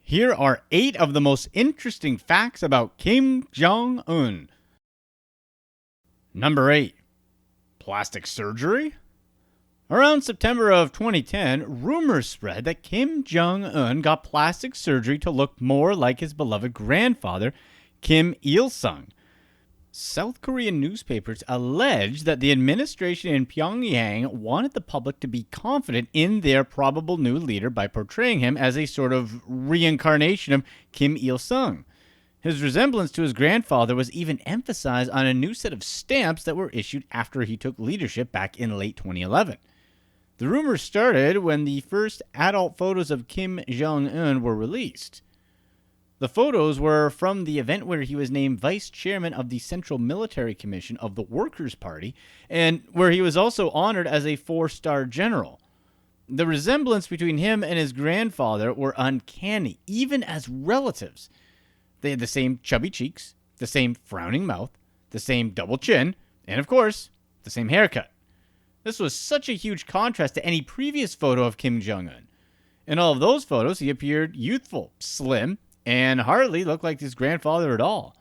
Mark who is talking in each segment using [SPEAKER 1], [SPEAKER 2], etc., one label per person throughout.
[SPEAKER 1] Here are 8 of the most interesting facts about Kim Jong-Un. Number 8. Plastic surgery? Around September of 2010, rumors spread that Kim Jong-un got plastic surgery to look more like his beloved grandfather, Kim Il-sung. South Korean newspapers alleged that the administration in Pyongyang wanted the public to be confident in their probable new leader by portraying him as a sort of reincarnation of Kim Il-sung. His resemblance to his grandfather was even emphasized on a new set of stamps that were issued after he took leadership back in late 2011. The rumors started when the first adult photos of Kim Jong-un were released. The photos were from the event where he was named vice chairman of the Central Military Commission of the Workers' Party, and where he was also honored as a 4-star general. The resemblance between him and his grandfather were uncanny, even as relatives. They had the same chubby cheeks, the same frowning mouth, the same double chin, and of course, the same haircut. This was such a huge contrast to any previous photo of Kim Jong-un. In all of those photos, he appeared youthful, slim, and hardly looked like his grandfather at all.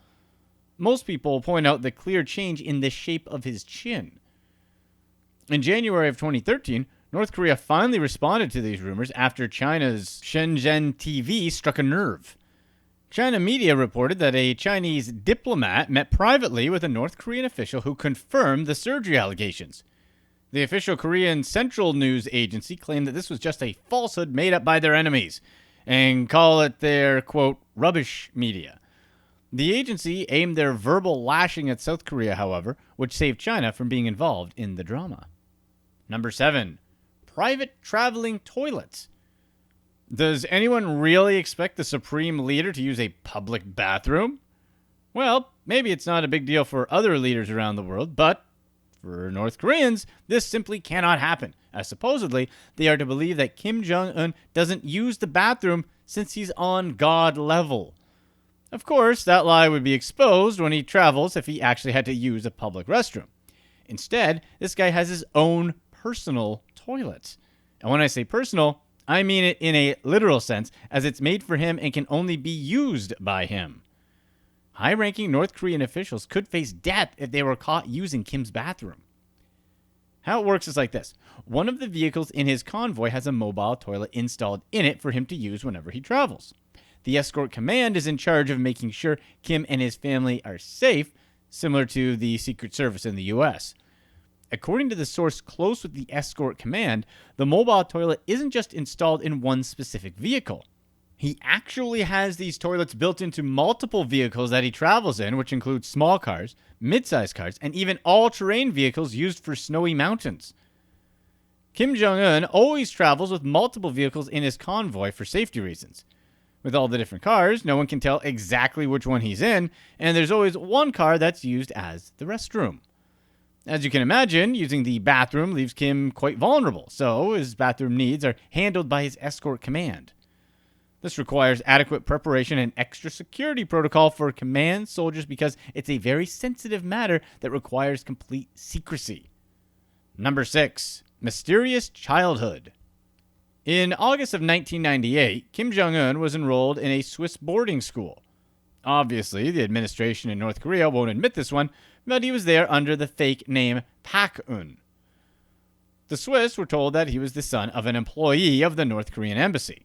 [SPEAKER 1] Most people point out the clear change in the shape of his chin. In January of 2013, North Korea finally responded to these rumors after China's Shenzhen TV struck a nerve. China media reported that a Chinese diplomat met privately with a North Korean official who confirmed the surgery allegations. The official Korean Central News Agency claimed that this was just a falsehood made up by their enemies, and call it their, quote, rubbish media. The agency aimed their verbal lashing at South Korea, however, which saved China from being involved in the drama. Number 7. Private traveling toilets. Does anyone really expect the supreme leader to use a public bathroom? Well, maybe it's not a big deal for other leaders around the world, but for North Koreans, this simply cannot happen, as supposedly they are to believe that Kim Jong-un doesn't use the bathroom since he's on God level. Of course, that lie would be exposed when he travels if he actually had to use a public restroom. Instead, this guy has his own personal toilet. And when I say personal, I mean it in a literal sense, as it's made for him and can only be used by him. High-ranking North Korean officials could face death if they were caught using Kim's bathroom. How it works is like this. One of the vehicles in his convoy has a mobile toilet installed in it for him to use whenever he travels. The escort command is in charge of making sure Kim and his family are safe, similar to the Secret Service in the U.S. According to the source close with the escort command, the mobile toilet isn't just installed in one specific vehicle. He actually has these toilets built into multiple vehicles that he travels in, which include small cars, mid-sized cars, and even all-terrain vehicles used for snowy mountains. Kim Jong-un always travels with multiple vehicles in his convoy for safety reasons. With all the different cars, no one can tell exactly which one he's in, and there's always one car that's used as the restroom. As you can imagine, using the bathroom leaves Kim quite vulnerable, so his bathroom needs are handled by his escort command. This requires adequate preparation and extra security protocol for command soldiers because it's a very sensitive matter that requires complete secrecy. Number 6. Mysterious childhood. In August of 1998, Kim Jong-un was enrolled in a Swiss boarding school. Obviously, the administration in North Korea won't admit this one, but he was there under the fake name Pak-un. The Swiss were told that he was the son of an employee of the North Korean embassy.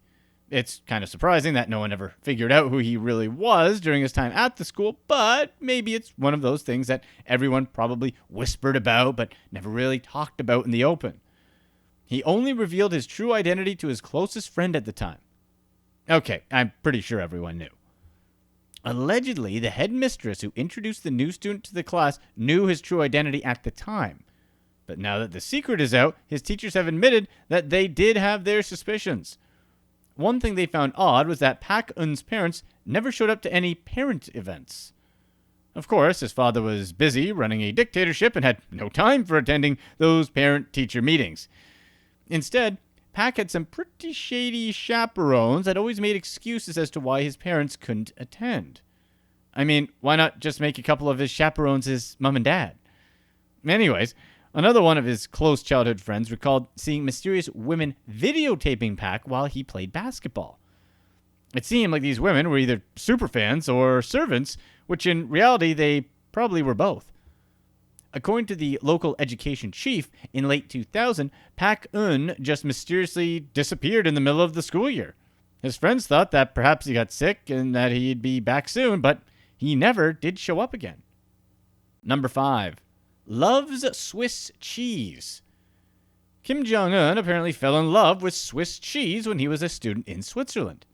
[SPEAKER 1] It's kind of surprising that no one ever figured out who he really was during his time at the school, but maybe it's one of those things that everyone probably whispered about but never really talked about in the open. He only revealed his true identity to his closest friend at the time. Okay, I'm pretty sure everyone knew. Allegedly, the headmistress who introduced the new student to the class knew his true identity at the time. But now that the secret is out, his teachers have admitted that they did have their suspicions. One thing they found odd was that Pak-un's parents never showed up to any parent events. Of course, his father was busy running a dictatorship and had no time for attending those parent-teacher meetings. Instead, Pak had some pretty shady chaperones that always made excuses as to why his parents couldn't attend. I mean, why not just make a couple of his chaperones his mom and dad? Anyways, another one of his close childhood friends recalled seeing mysterious women videotaping Pak while he played basketball. It seemed like these women were either superfans or servants, which in reality they probably were both. According to the local education chief, in late 2000, Pak Un just mysteriously disappeared in the middle of the school year. His friends thought that perhaps he got sick and that he'd be back soon, but he never did show up again. Number 5. Loves Swiss cheese. Kim Jong-un apparently fell in love with Swiss cheese when he was a student in Switzerland.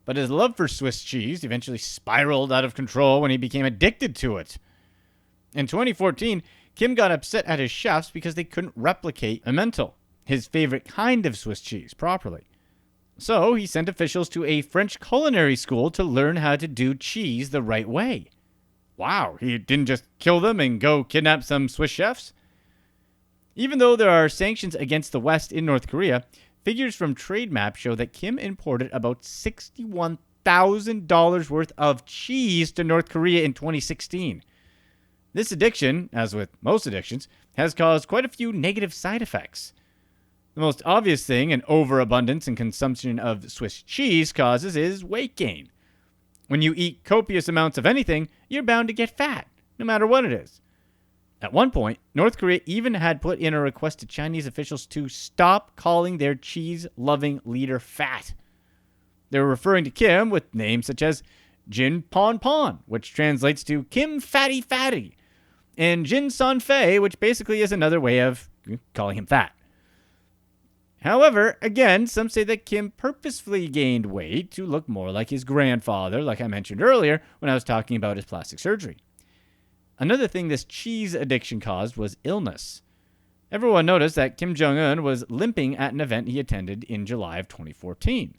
[SPEAKER 1] But his love for Swiss cheese eventually spiraled out of control when he became addicted to it. In 2014, Kim got upset at his chefs because they couldn't replicate Emmental, his favorite kind of Swiss cheese, properly. So he sent officials to a French culinary school to learn how to do cheese the right way. Wow, he didn't just kill them and go kidnap some Swiss chefs? Even though there are sanctions against the West in North Korea, figures from trade maps show that Kim imported about $61,000 worth of cheese to North Korea in 2016. This addiction, as with most addictions, has caused quite a few negative side effects. The most obvious thing an overabundance and consumption of Swiss cheese causes is weight gain. When you eat copious amounts of anything, you're bound to get fat, no matter what it is. At one point, North Korea even had put in a request to Chinese officials to stop calling their cheese-loving leader fat. They were referring to Kim with names such as Jin Pon Pon, which translates to Kim Fatty Fatty, and Jin Son Fei, which basically is another way of calling him fat. However, again, some say that Kim purposefully gained weight to look more like his grandfather, like I mentioned earlier when I was talking about his plastic surgery. Another thing this cheese addiction caused was illness. Everyone noticed that Kim Jong-un was limping at an event he attended in July of 2014.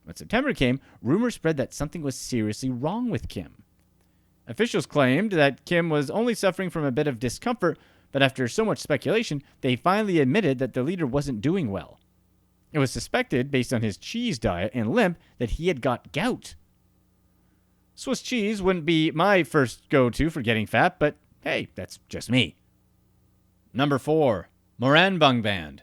[SPEAKER 1] When September came, rumors spread that something was seriously wrong with Kim. Officials claimed that Kim was only suffering from a bit of discomfort, but after so much speculation, they finally admitted that the leader wasn't doing well. It was suspected, based on his cheese diet and limp, that he had got gout. Swiss cheese wouldn't be my first go-to for getting fat, but hey, that's just me. Number 4. Moranbang Band.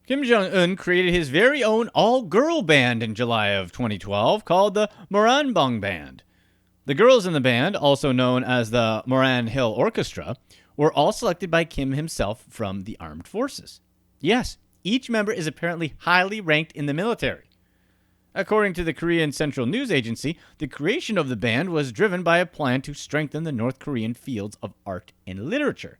[SPEAKER 1] Kim Jong-un created his very own all-girl band in July of 2012 called the Moranbang Band. The girls in the band, also known as the Moran Hill Orchestra, were all selected by Kim himself from the armed forces. Yes, each member is apparently highly ranked in the military. According to the Korean Central News Agency, the creation of the band was driven by a plan to strengthen the North Korean fields of art and literature.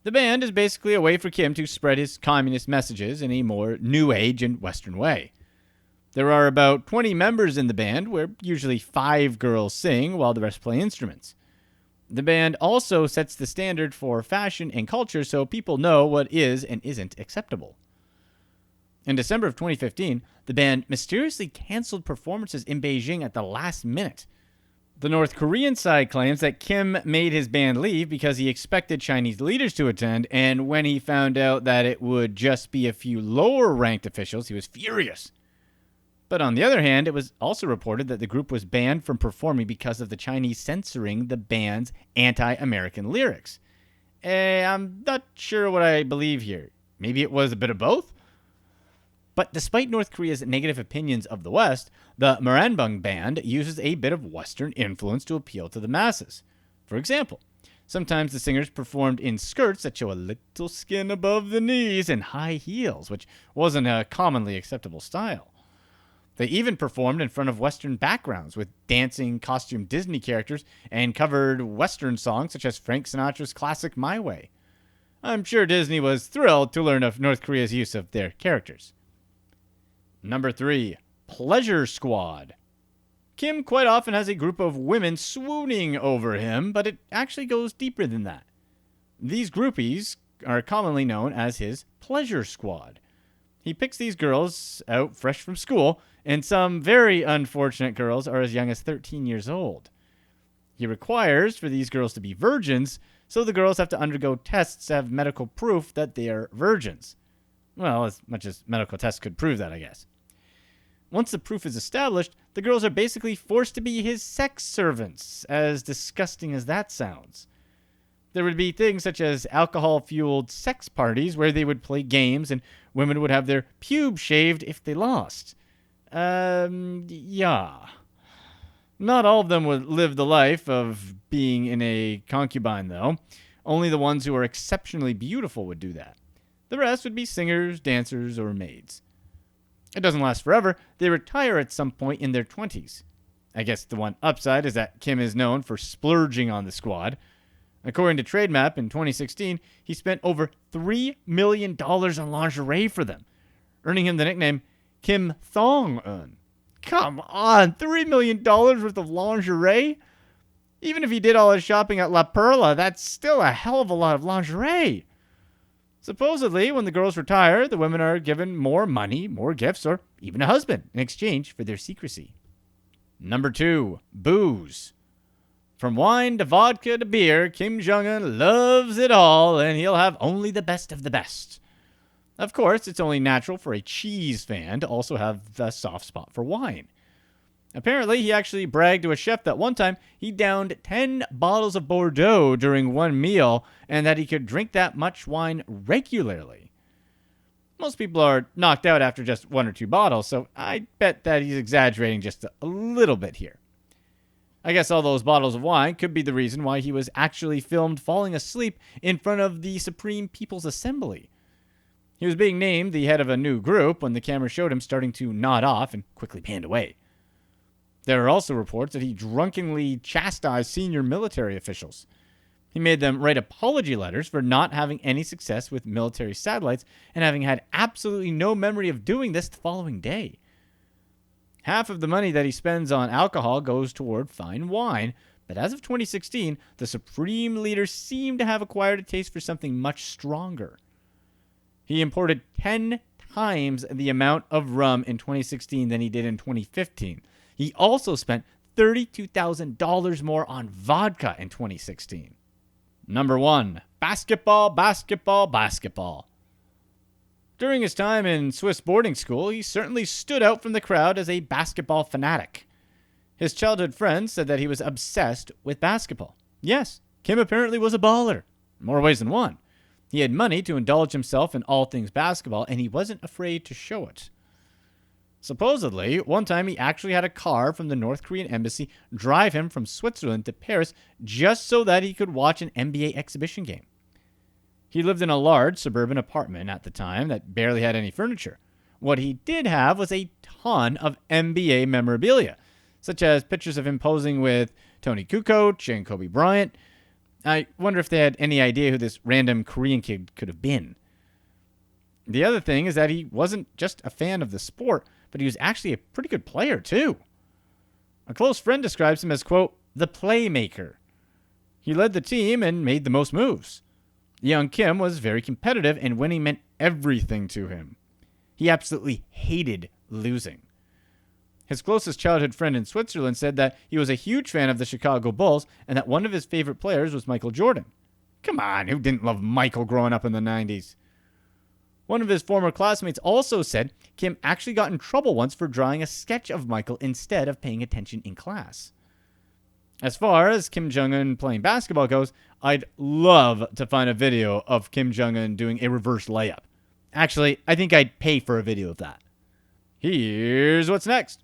[SPEAKER 1] The band is basically a way for Kim to spread his communist messages in a more New Age and Western way. There are about 20 members in the band, where usually 5 girls sing while the rest play instruments. The band also sets the standard for fashion and culture so people know what is and isn't acceptable. In December of 2015, the band mysteriously canceled performances in Beijing at the last minute. The North Korean side claims that Kim made his band leave because he expected Chinese leaders to attend, and when he found out that it would just be a few lower-ranked officials, he was furious. But on the other hand, it was also reported that the group was banned from performing because of the Chinese censoring the band's anti-American lyrics. I'm not sure what I believe here. Maybe it was a bit of both? But despite North Korea's negative opinions of the West, the Moranbang Band uses a bit of Western influence to appeal to the masses. For example, sometimes the singers performed in skirts that show a little skin above the knees and high heels, which wasn't a commonly acceptable style. They even performed in front of Western backgrounds with dancing, costumed Disney characters and covered Western songs such as Frank Sinatra's classic My Way. I'm sure Disney was thrilled to learn of North Korea's use of their characters. Number 3. Pleasure Squad. Kim quite often has a group of women swooning over him, but it actually goes deeper than that. These groupies are commonly known as his Pleasure Squad. He picks these girls out fresh from school, and some very unfortunate girls are as young as 13 years old. He requires for these girls to be virgins, so the girls have to undergo tests to have medical proof that they are virgins. Well, as much as medical tests could prove that, I guess. Once the proof is established, the girls are basically forced to be his sex servants, as disgusting as that sounds. There would be things such as alcohol-fueled sex parties where they would play games and women would have their pubes shaved if they lost. Yeah. Not all of them would live the life of being in a concubine, though. Only the ones who are exceptionally beautiful would do that. The rest would be singers, dancers, or maids. It doesn't last forever. They retire at some point in their 20s. I guess the one upside is that Kim is known for splurging on the squad. According to TradeMap, in 2016, he spent over $3 million on lingerie for them, earning him the nickname Kim Jong-Un. Come on, $3 million worth of lingerie? Even if he did all his shopping at La Perla, that's still a hell of a lot of lingerie. Supposedly, when the girls retire, the women are given more money, more gifts, or even a husband in exchange for their secrecy. Number 2, booze. From wine to vodka to beer, Kim Jong-un loves it all, and he'll have only the best of the best. Of course, it's only natural for a cheese fan to also have a soft spot for wine. Apparently, he actually bragged to a chef that one time he downed 10 bottles of Bordeaux during one meal and that he could drink that much wine regularly. Most people are knocked out after just 1 or 2 bottles, so I bet that he's exaggerating just a little bit here. I guess all those bottles of wine could be the reason why he was actually filmed falling asleep in front of the Supreme People's Assembly. He was being named the head of a new group when the camera showed him starting to nod off and quickly panned away. There are also reports that he drunkenly chastised senior military officials. He made them write apology letters for not having any success with military satellites and having had absolutely no memory of doing this the following day. Half of the money that he spends on alcohol goes toward fine wine, but as of 2016, the supreme leader seemed to have acquired a taste for something much stronger. He imported 10 times the amount of rum in 2016 than he did in 2015. He also spent $32,000 more on vodka in 2016. Number 1, basketball, basketball, basketball. During his time in Swiss boarding school, he certainly stood out from the crowd as a basketball fanatic. His childhood friends said that he was obsessed with basketball. Yes, Kim apparently was a baller, in more ways than one. He had money to indulge himself in all things basketball, and he wasn't afraid to show it. Supposedly, one time he actually had a car from the North Korean embassy drive him from Switzerland to Paris just so that he could watch an NBA exhibition game. He lived in a large suburban apartment at the time that barely had any furniture. What he did have was a ton of NBA memorabilia, such as pictures of him posing with Tony Kukoc and Kobe Bryant. I wonder if they had any idea who this random Korean kid could have been. The other thing is that he wasn't just a fan of the sport, but he was actually a pretty good player, too. A close friend describes him as, quote, the playmaker. He led the team and made the most moves. Young Kim was very competitive, and winning meant everything to him. He absolutely hated losing. His closest childhood friend in Switzerland said that he was a huge fan of the Chicago Bulls and that one of his favorite players was Michael Jordan. Come on, who didn't love Michael growing up in the 90s? One of his former classmates also said Kim actually got in trouble once for drawing a sketch of Michael instead of paying attention in class. As far as Kim Jong-un playing basketball goes, I'd love to find a video of Kim Jong-un doing a reverse layup. Actually, I think I'd pay for a video of that. Here's what's next.